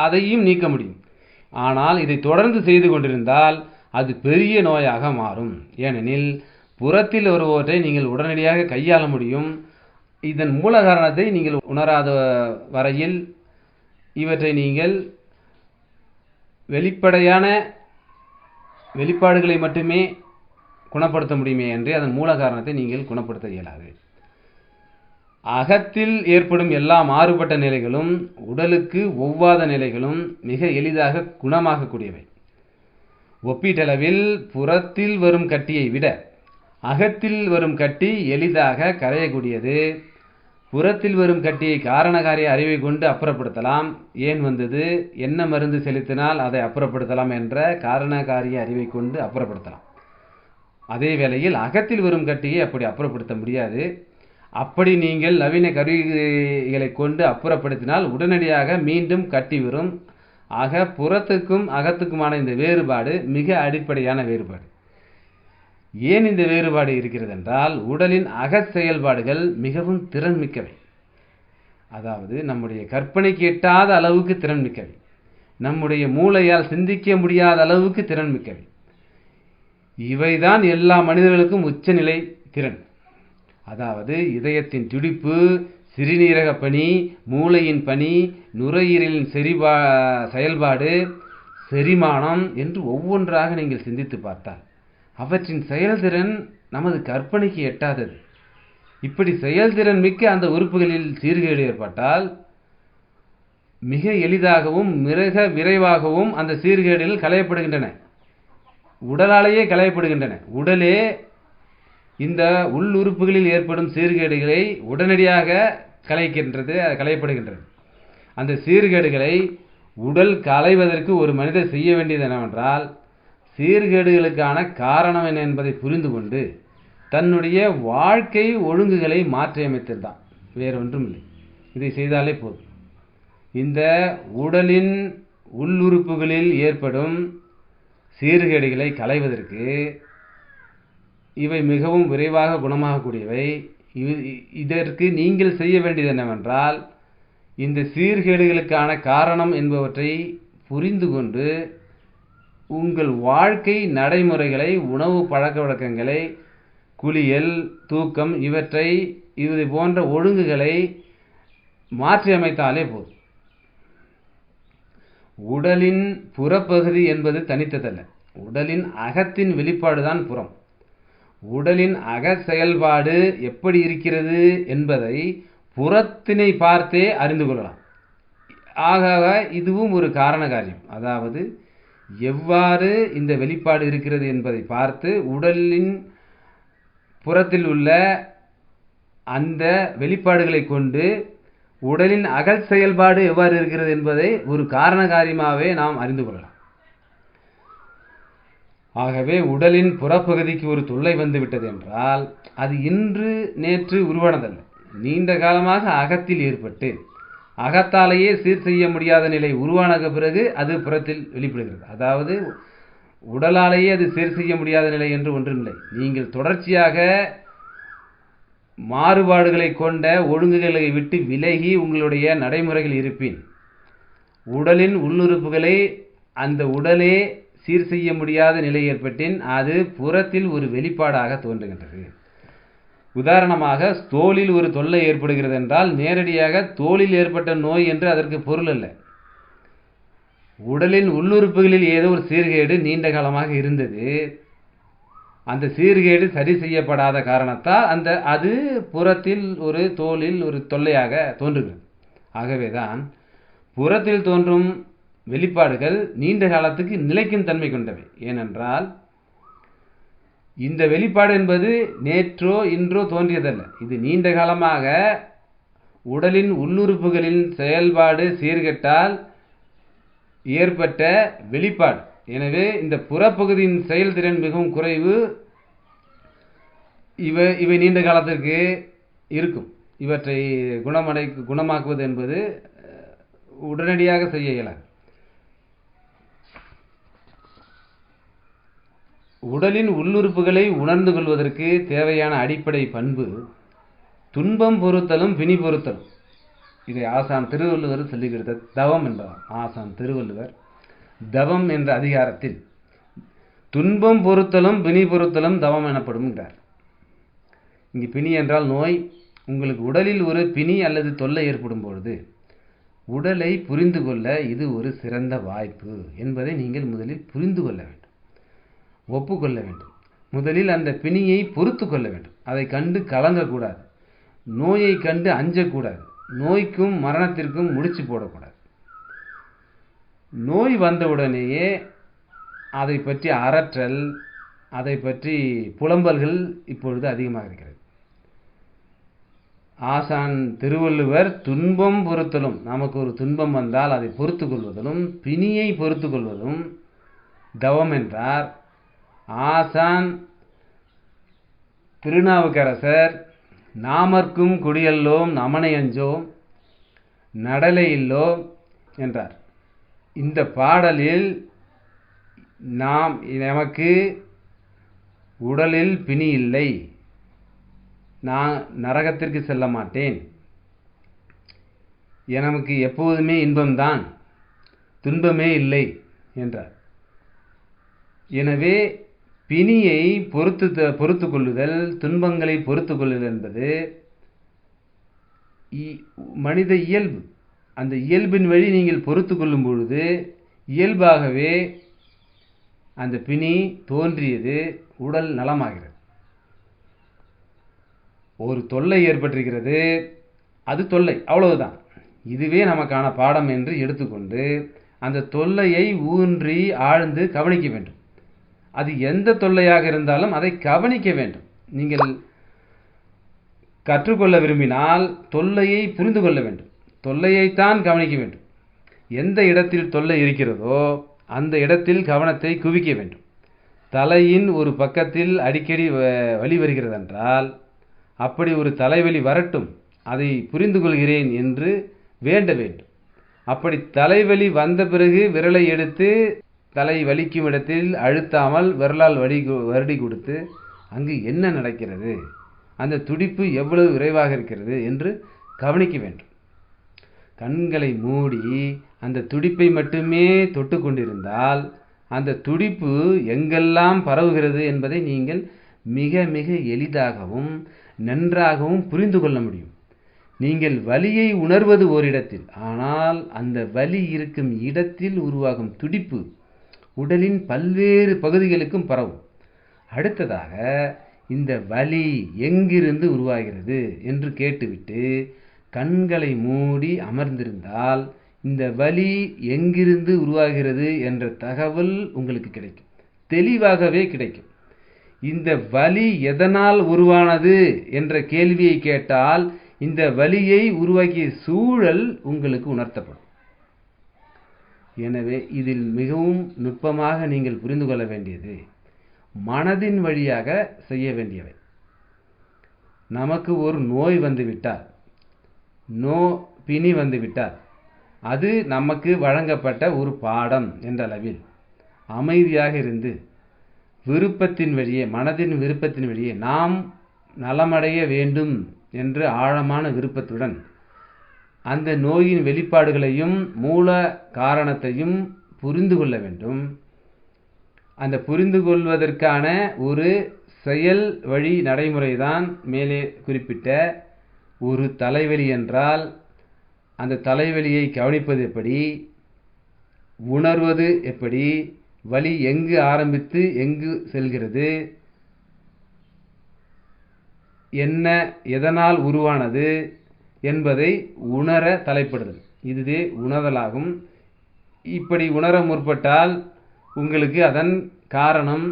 அதையும் நீக்க முடியும். ஆனால் இதை தொடர்ந்து செய்து கொண்டிருந்தால் அது பெரிய நோயாக மாறும். ஏனெனில் புறத்தில் வருபவற்றை நீங்கள் உடனடியாக கையாள முடியும். இதன் மூல காரணத்தை நீங்கள் உணராத வரையில் இவற்றை நீங்கள் வெளிப்படையான வெளிப்பாடுகளை மட்டுமே குணப்படுத்த முடியுமே என்று அதன் மூல காரணத்தை நீங்கள் குணப்படுத்த இயலாது. அகத்தில் ஏற்படும் எல்லா மாறுபட்ட நிலைகளும் உடலுக்கு ஒவ்வாத நிலைகளும் மிக எளிதாக குணமாகக்கூடியவை. ஒப்பீட்டளவில் புறத்தில் வரும் கட்டியை விட அகத்தில் வரும் கட்டி எளிதாக கரையக்கூடியது. புறத்தில் வரும் கட்டியை காரணகாரிய அறிவை கொண்டு அப்புறப்படுத்தலாம், ஏன் வந்தது, என்ன மருந்து செலுத்தினால் அதை அப்புறப்படுத்தலாம் என்ற காரணகாரிய அறிவை கொண்டு அப்புறப்படுத்தலாம். அதே வேளையில் அகத்தில் வரும் கட்டியை அப்படி அப்புறப்படுத்த முடியாது. அப்படி நீங்கள் நவீன கருவிகளை கொண்டு அப்புறப்படுத்தினால் உடனடியாக மீண்டும் கட்டி வரும். ஆக புறத்துக்கும் அகத்துக்குமான இந்த வேறுபாடு மிக அடிப்படையான வேறுபாடு. ஏன் இந்த வேறுபாடு இருக்கிறது என்றால், உடலின் அக செயல்பாடுகள் மிகவும் திறன்மிக்கவை. அதாவது நம்முடைய கற்பனைக்கு எட்டாத அளவுக்கு திறன்மிக்கவை, நம்முடைய மூளையால் சிந்திக்க முடியாத அளவுக்கு திறன்மிக்கவை. இவைதான் எல்லா மனிதர்களுக்கும் உச்சநிலை திறன். அதாவது இதயத்தின் துடிப்பு, சிறுநீரக பணி, மூளையின் பணி, நுரையீரலின் செயல்பாடு, செரிமானம் என்று ஒவ்வொன்றாக நீங்கள் சிந்தித்து பார்த்தால் அவற்றின் செயல்திறன் நமது கற்பனைக்கு எட்டாதது. இப்படி செயல்திறன் மிக்க அந்த உறுப்புகளில் சீர்கேடு ஏற்பட்டால் மிக எளிதாகவும் மிக விரைவாகவும் அந்த சீர்கேடுகள் களையப்படுகின்றன, உடலாலேயே களையப்படுகின்றன. உடலே இந்த உள்ளுறுப்புகளில் ஏற்படும் சீர்கேடுகளை உடனடியாக களையப்படுகின்றது. அந்த சீர்கேடுகளை உடல் களைவதற்கு ஒரு மனிதர் செய்ய வேண்டியது என்னவென்றால், சீர்கேடுகளுக்கான காரணம் என்ன என்பதை புரிந்து கொண்டு தன்னுடைய வாழ்க்கை ஒழுங்குகளை மாற்றியமைத்ததுதான், வேறொன்றும் இல்லை. இதை செய்தாலே போதும். இந்த உடலின் உள்ளுறுப்புகளில் ஏற்படும் சீர்கேடுகளை களைவதற்கு இவை மிகவும் விரைவாக குணமாகக்கூடியவை. இதற்கு நீங்கள் செய்ய வேண்டியது என்னவென்றால், இந்த சீர்கேடுகளுக்கான காரணம் என்பவற்றை புரிந்து கொண்டு உங்கள் வாழ்க்கை நடைமுறைகளை, உணவு பழக்க வழக்கங்களை, குளியல், தூக்கம், இது போன்ற ஒழுங்குகளை மாற்றி அமைத்தாலே போதும். உடலின் புறப்பகுதி என்பது தனித்ததல்ல, உடலின் அகத்தின் வெளிப்பாடுதான் புறம். உடலின் அக செயல்பாடு எப்படி இருக்கிறது என்பதை புறத்தினை பார்த்தே அறிந்து கொள்ளலாம். ஆக இதுவும் ஒரு காரண காரியம். அதாவது எவ்வாறு இந்த வெளிப்பாடு இருக்கிறது என்பதை பார்த்து உடலின் புறத்தில் உள்ள அந்த வெளிப்பாடுகளை கொண்டு உடலின் அகல் செயல்பாடு எவ்வாறு இருக்கிறது என்பதை ஒரு காரண காரியமாகவே நாம் அறிந்து கொள்ளலாம். ஆகவே உடலின் புறப்பகுதிக்கு ஒரு தொல்லை வந்து விட்டது என்றால் அது இன்று நேற்று உருவானதல்ல, நீண்ட காலமாக அகத்தில் ஏற்பட்டு அகத்தாலேயே சீர் செய்ய முடியாத நிலை உருவான பிறகு அது புறத்தில் வெளிப்படுகிறது. அதாவது உடலாலேயே அது சீர் செய்ய முடியாத நிலை என்று ஒன்றுமில்லை. நீங்கள் தொடர்ச்சியாக மாறுபாடுகளை கொண்ட ஒழுங்குகளை விட்டு விலகி உங்களுடைய நடைமுறைகள் இருப்பின் உடலின் உள்ளுறுப்புகளை அந்த உடலே சீர் செய்ய முடியாத நிலை ஏற்பட்டின் அது புறத்தில் ஒரு வெளிப்பாடாக தோன்றுகின்றது. உதாரணமாக தோலில் ஒரு தொல்லை ஏற்படுகிறது என்றால் நேரடியாக தோலில் ஏற்பட்ட நோய் என்று அதற்கு பொருள் அல்ல. உடலின் உள்ளுறுப்புகளில் ஏதோ ஒரு சீர்கேடு நீண்ட காலமாக இருந்தது, அந்த சீர்கேடு சரி செய்யப்படாத காரணத்தால் அது புறத்தில் ஒரு தோலில் ஒரு தொல்லையாக தோன்றுகிறது. ஆகவேதான் புறத்தில் தோன்றும் வெளிப்பாடுகள் நீண்ட காலத்துக்கு நிலைக்கும் தன்மை கொண்டவை. ஏனென்றால் இந்த வெளிப்பாடு என்பது நேற்றோ இன்றோ தோன்றியதல்ல, இது நீண்ட காலமாக உடலின் உள்ளுறுப்புகளின் செயல்பாடு சீர்கெட்டால் ஏற்பட்ட வெளிப்பாடு. எனவே இந்த புறப்பகுதியின் செயல்திறன் மிகவும் குறைவு. இவை நீண்ட காலத்திற்கு இருக்கும். இவற்றை குணமாக்குவது என்பது உடனடியாக செய்ய இயலாது. உடலின் உள்ளுறுப்புகளை உணர்ந்து கொள்வதற்கு தேவையான அடிப்படை பண்பு துன்பம் பொறுத்தலும் பிணி பொறுத்தலும். இதை ஆசான் திருவள்ளுவர் சொல்லுகிறது தவம் என்றார். ஆசான் திருவள்ளுவர் தவம் என்ற அதிகாரத்தில் துன்பம் பொறுத்தலும் பிணி பொறுத்தலும் தவம் எனப்படும் என்றார். இங்கு பிணி என்றால் நோய். உங்களுக்கு உடலில் ஒரு பிணி அல்லது தொல்லை ஏற்படும் பொழுது உடலை புரிந்து கொள்ள இது ஒரு சிறந்த வாய்ப்பு என்பதை நீங்கள் முதலில் புரிந்து கொள்ள வேண்டும், ஒப்புக்கொள்ள வேண்டும். முதலில் அந்த பிணியை பொறுத்து கொள்ள வேண்டும். அதை கண்டு கலங்கக்கூடாது, நோயை கண்டு அஞ்சக்கூடாது, நோய்க்கும் மரணத்திற்கும் முடிச்சு போடக்கூடாது. நோய் வந்தவுடனேயே அதை பற்றி அரற்றல், அதை பற்றி புலம்பல்கள் இப்பொழுது அதிகமாக இருக்கிறது. ஆசான் திருவள்ளுவர் துன்பம் பொறுத்தலும், நமக்கு ஒரு துன்பம் வந்தால் அதை பொறுத்து கொள்வதும் பிணியை பொறுத்து கொள்வதும் தவம் என்றார். ஆசான் திருநாவுக்கரசர் நாமர்க்கும் குடியல்லோம் நமனை அஞ்சோம் நடலை இல்லோம் என்றார். இந்த பாடலில் நமக்கு உடலில் பிணி இல்லை, நான் நரகத்திற்கு செல்ல மாட்டேன், எனக்கு எப்போதுமே இன்பம்தான், துன்பமே இல்லை என்றார். எனவே பிணியை பொறுத்து கொள்ளுதல், துன்பங்களை பொறுத்து கொள்ளுதல் என்பது மனித இயல்பு. அந்த இயல்பின் வழி நீங்கள் பொறுத்து கொள்ளும் பொழுது இயல்பாகவே அந்த பிணி தோன்றியது உடல் நலமாகிறது. ஒரு தொல்லை ஏற்பட்டிருக்கிறது, அது தொல்லை, அவ்வளவுதான். இதுவே நமக்கான பாடம் என்று எடுத்துக்கொண்டு அந்த தொல்லையை ஊன்றி ஆழ்ந்து கவனிக்க வேண்டும். அது எந்த தொல்லையாக இருந்தாலும் அதை கவனிக்க வேண்டும். நீங்கள் கற்றுக்கொள்ள விரும்பினால் தொல்லையை புரிந்து கொள்ள வேண்டும், தொல்லையைத்தான் கவனிக்க வேண்டும். எந்த இடத்தில் தொல்லை இருக்கிறதோ அந்த இடத்தில் கவனத்தை குவிக்க வேண்டும். தலையின் ஒரு பக்கத்தில் அடிக்கடி வலி வருகிறது என்றால் அப்படி ஒரு தலைவலி வரட்டும், அதை புரிந்து கொள்கிறேன் என்று வேண்ட வேண்டும். அப்படி தலைவலி வந்த பிறகு விரலை எடுத்து தலை வலிக்கும் இடத்தில் அழுத்தாமல் விரலால் வருடி கொடுத்து அங்கு என்ன நடக்கிறது, அந்த துடிப்பு எவ்வளவு விரைவாக இருக்கிறது என்று கவனிக்க வேண்டும். கண்களை மூடி அந்த துடிப்பை மட்டுமே தொட்டு கொண்டிருந்தால் அந்த துடிப்பு எங்கெல்லாம் பரவுகிறது என்பதை நீங்கள் மிக மிக எளிதாகவும் நன்றாகவும் புரிந்து கொள்ள முடியும். நீங்கள் வலியை உணர்வது ஓரிடத்தில், ஆனால் அந்த வலி இருக்கும் இடத்தில் உருவாகும் துடிப்பு உடலின் பல்வேறு பகுதிகளுக்கும் பரவும். அடுத்ததாக இந்த வலி எங்கிருந்து உருவாகிறது என்று கேட்டுவிட்டு கண்களை மூடி அமர்ந்திருந்தால் இந்த வலி எங்கிருந்து உருவாகிறது என்ற தகவல் உங்களுக்கு கிடைக்கும், தெளிவாகவே கிடைக்கும். இந்த வலி எதனால் உருவானது என்ற கேள்வியை கேட்டால் இந்த வலியை உருவாக்கிய சூழல் உங்களுக்கு உணர்த்தப்படும். எனவே இதில் மிகவும் நுட்பமாக நீங்கள் புரிந்து கொள்ள வேண்டியது, மனதின் வழியாக செய்ய வேண்டியவை. நமக்கு ஒரு நோய் வந்துவிட்டால், பிணி வந்துவிட்டால், அது நமக்கு வழங்கப்பட்ட ஒரு பாடம் என்ற அளவில் அமைதியாக இருந்து விருப்பத்தின் வழியே, மனதின் விருப்பத்தின் வழியே நாம் நலமடைய வேண்டும் என்ற ஆழமான விருப்பத்துடன் அந்த நோயின் வெளிப்பாடுகளையும் மூல காரணத்தையும் புரிந்து கொள்ள வேண்டும். அந்த புரிந்து கொள்வதற்கான ஒரு செயல் வழி நடைமுறைதான் மேலே குறிப்பிட்ட ஒரு தலைவலி என்றால் அந்த தலைவலியை கவனிப்பது எப்படி, உணர்வது எப்படி, வலி எங்கு ஆரம்பித்து எங்கு செல்கிறது, என்ன எதனால் உருவானது என்பதை உணர தலைப்படுதல். இதுவே உணர்தலாகும். இப்படி உணர முற்பட்டால் உங்களுக்கு அதன் காரணம்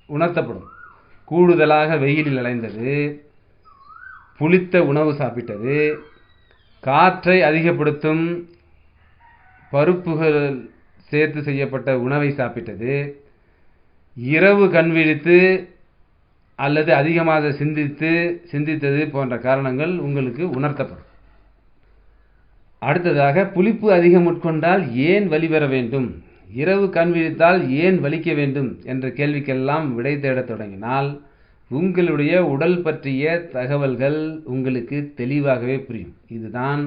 உணர்த்தப்படும். கூடுதலாக வெயிலில் அலைந்தது, புளித்த உணவு சாப்பிட்டது, காற்றை அதிகப்படுத்தும் பருப்புகள் சேர்த்து செய்யப்பட்ட உணவை சாப்பிட்டது, இரவு கண் விழித்து அல்லது அதிகமாக சிந்தித்தது போன்ற காரணங்கள் உங்களுக்கு உணர்த்தப்படும். அடுத்ததாக, புளிப்பு அதிகம் உட்கொண்டால் ஏன் வலி பெற வேண்டும், இரவு கண் விழித்தால் ஏன் வலிக்க வேண்டும் என்ற கேள்விக்கெல்லாம் விடை தேடத் தொடங்கினால் உங்களுடைய உடல் பற்றிய தகவல்கள் உங்களுக்கு தெளிவாகவே புரியும். இதுதான்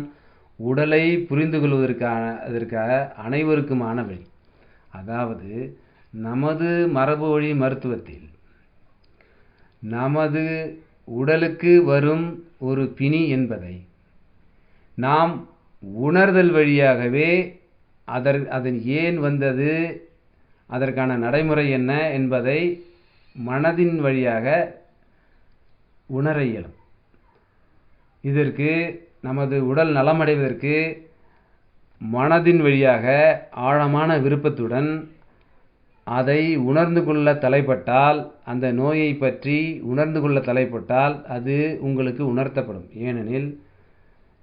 உடலை புரிந்து கொள்வதற்காக அனைவருக்குமான வழி. அதாவது நமது மரபு வழி மருத்துவத்தில் நமது உடலுக்கு வரும் ஒரு பிணி என்பதை நாம் உணர்தல் வழியாகவே அதன் ஏன் வந்தது, அதற்கான நடைமுறை என்ன என்பதை மனதின் வழியாக உணர இயலும். இதற்கு நமது உடல் நலமடைவதற்கு மனதின் வழியாக ஆழமான விருப்பத்துடன் அதை உணர்ந்து கொள்ள தலைப்பட்டால், அந்த நோயை பற்றி உணர்ந்து கொள்ள தலைப்பட்டால் அது உங்களுக்கு உணர்த்தப்படும். ஏனெனில்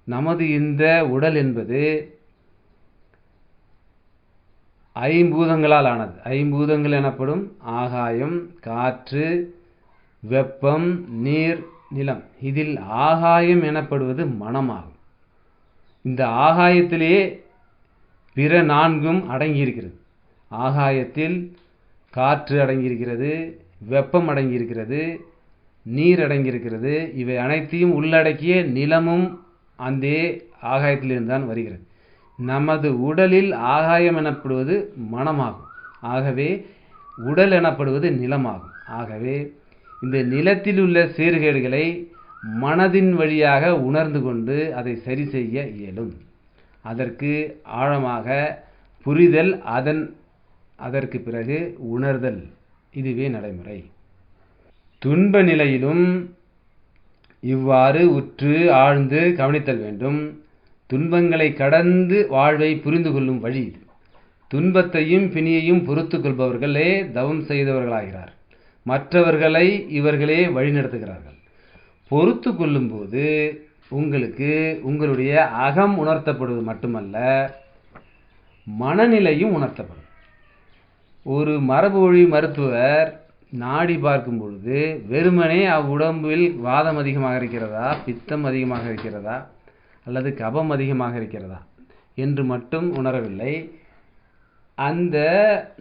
நமது இந்த உடல் என்பது ஐம்பூதங்களால் ஆனது. ஐம்பூதங்கள் எனப்படும் ஆகாயம், காற்று, வெப்பம், நீர், நிலம். இதில் ஆகாயம் எனப்படுவது மனமாகும். இந்த ஆகாயத்திலேயே பிற நான்கும் அடங்கியிருக்கிறது. ஆகாயத்தில் காற்று அடங்கியிருக்கிறது, வெப்பம் அடங்கியிருக்கிறது, நீர் அடங்கியிருக்கிறது. இவை அனைத்தையும் உள்ளடக்கிய நிலமும் அந்த ஆகாயத்திலிருந்து தான் வருகிறது. நமது உடலில் ஆகாயம் எனப்படுவது மனமாகும். ஆகவே உடல் எனப்படுவது நிலமாகும். ஆகவே இந்த நிலத்தில் உள்ள சீர்கேடுகளை மனதின் வழியாக உணர்ந்து கொண்டு அதை சரி செய்ய இயலும். அதற்கு ஆழமாக புரிதல், அதற்கு பிறகு உணர்தல். இதுவே நடைமுறை. துன்ப நிலையிலும் இவ்வாறு உற்று ஆழ்ந்து கவனித்தல் வேண்டும். துன்பங்களை கடந்து வாழ்வை புரிந்து கொள்ளும் வழி இது. துன்பத்தையும் பிணியையும் பொறுத்து கொள்பவர்களே தவம் செய்தவர்களாகிறார். மற்றவர்களை இவர்களே வழிநடத்துகிறார்கள். பொறுத்து கொள்ளும் போது உங்களுக்கு உங்களுடைய அகம் உணர்த்தப்படுவது மட்டுமல்ல, மனநிலையும் உணர்த்தப்படும். ஒரு மரபு வழி மருத்துவர் நாடி பார்க்கும் பொழுது வெறுமனே அவ்வுடம்பில் வாதம் அதிகமாக இருக்கிறதா, பித்தம் அதிகமாக இருக்கிறதா, அல்லது கபம் அதிகமாக இருக்கிறதா என்று மட்டும் உணரவில்லை. அந்த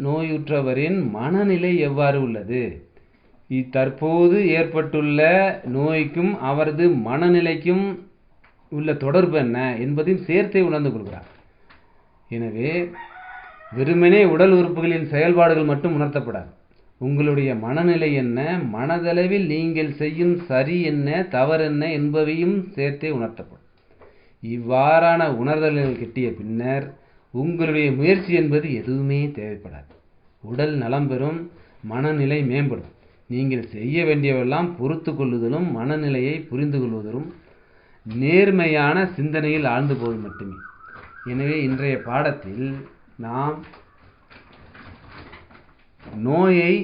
நோயுற்றவரின் மனநிலை எவ்வாறு உள்ளது, தற்போது ஏற்பட்டுள்ள நோய்க்கும் அவரது மனநிலைக்கும் உள்ள தொடர்பு என்ன என்பதையும் சேர்த்தே உணர்ந்து கொள்கிறார். எனவே வெறுமனே உடல் உறுப்புகளின் செயல்பாடுகள் மட்டும் உணர்த்தப்படாது. உங்களுடைய மனநிலை என்ன, மனதளவில் நீங்கள் செய்யும் சரி என்ன, தவறு என்ன என்பவையும் சேர்த்தே உணர்த்தப்படும். இவ்வாறான உணர்தல்கள் கிட்டிய பின்னர் உங்களுடைய முயற்சி என்பது எதுவுமே தேவைப்படாது. உடல் நலம் பெறும், மனநிலை மேம்படும். நீங்கள் செய்ய வேண்டியவெல்லாம் பொறுத்து கொள்ளுதலும், மனநிலையை புரிந்து கொள்வதும், நேர்மையான சிந்தனையில் ஆழ்ந்து போவது மட்டுமே. எனவே இன்றைய பாடத்தில் நாம் நோயை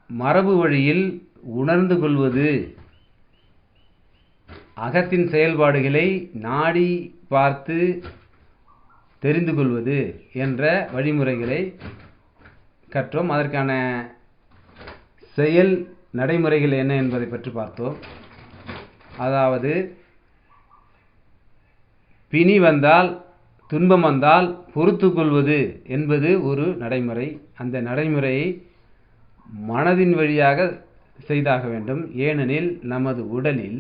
மரபு வழியில் உணர்ந்து கொள்வது, அகத்தின் செயல்பாடுகளை நாடி பார்த்து தெரிந்து கொள்வது என்ற வழிமுறைகளை கற்றோம். அதற்கான செயல் நடைமுறைகள் என்ன என்பதை பற்றி பார்த்தோம். அதாவது பிணி வந்தால், துன்பம் வந்தால் பொறுத்து கொள்வது என்பது ஒரு நடைமுறை. அந்த நடைமுறையை மனதின் வழியாக செய்தாக வேண்டும். ஏனெனில் நமது உடலில்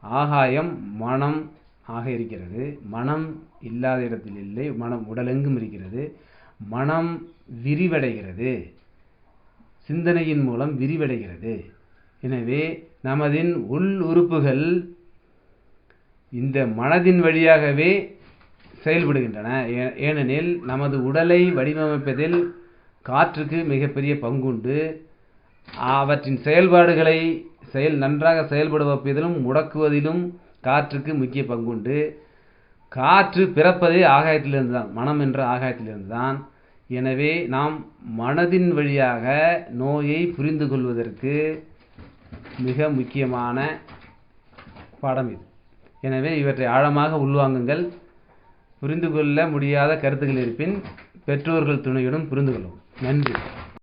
ஆகாயம் மனம் ஆக இருக்கிறது. மனம் இல்லாத இடத்தில் இல்லை, மனம் உடலெங்கும் இருக்கிறது. மனம் விரிவடைகிறது, சிந்தனையின் மூலம் விரிவடைகிறது. எனவே நமதின் உள் உறுப்புகள் இந்த மனதின் வழியாகவே செயல்படுகின்றன. ஏனெனில் நமது உடலை வடிவமைப்பதில் காற்றுக்கு மிகப்பெரிய பங்குண்டு. அவற்றின் செயல்பாடுகளை நன்றாக செயல்பட வைப்பதிலும் முடக்குவதிலும் காற்றுக்கு முக்கிய பங்குண்டு. காற்று பிறப்பதே ஆகாயத்திலிருந்து தான், மனம் என்ற ஆகாயத்திலிருந்து தான். எனவே நாம் மனதின் வழியாக நோயை புரிந்து கொள்வதற்கு மிக முக்கியமான பாடம் இது. எனவே இவற்றை ஆழமாக உள்வாங்குங்கள். புரிந்து கொள்ள முடியாத கருத்துக்கள் இருப்பின் பெற்றோர்கள் துணையுடன் புரிந்து கொள்ளவும். நன்றி.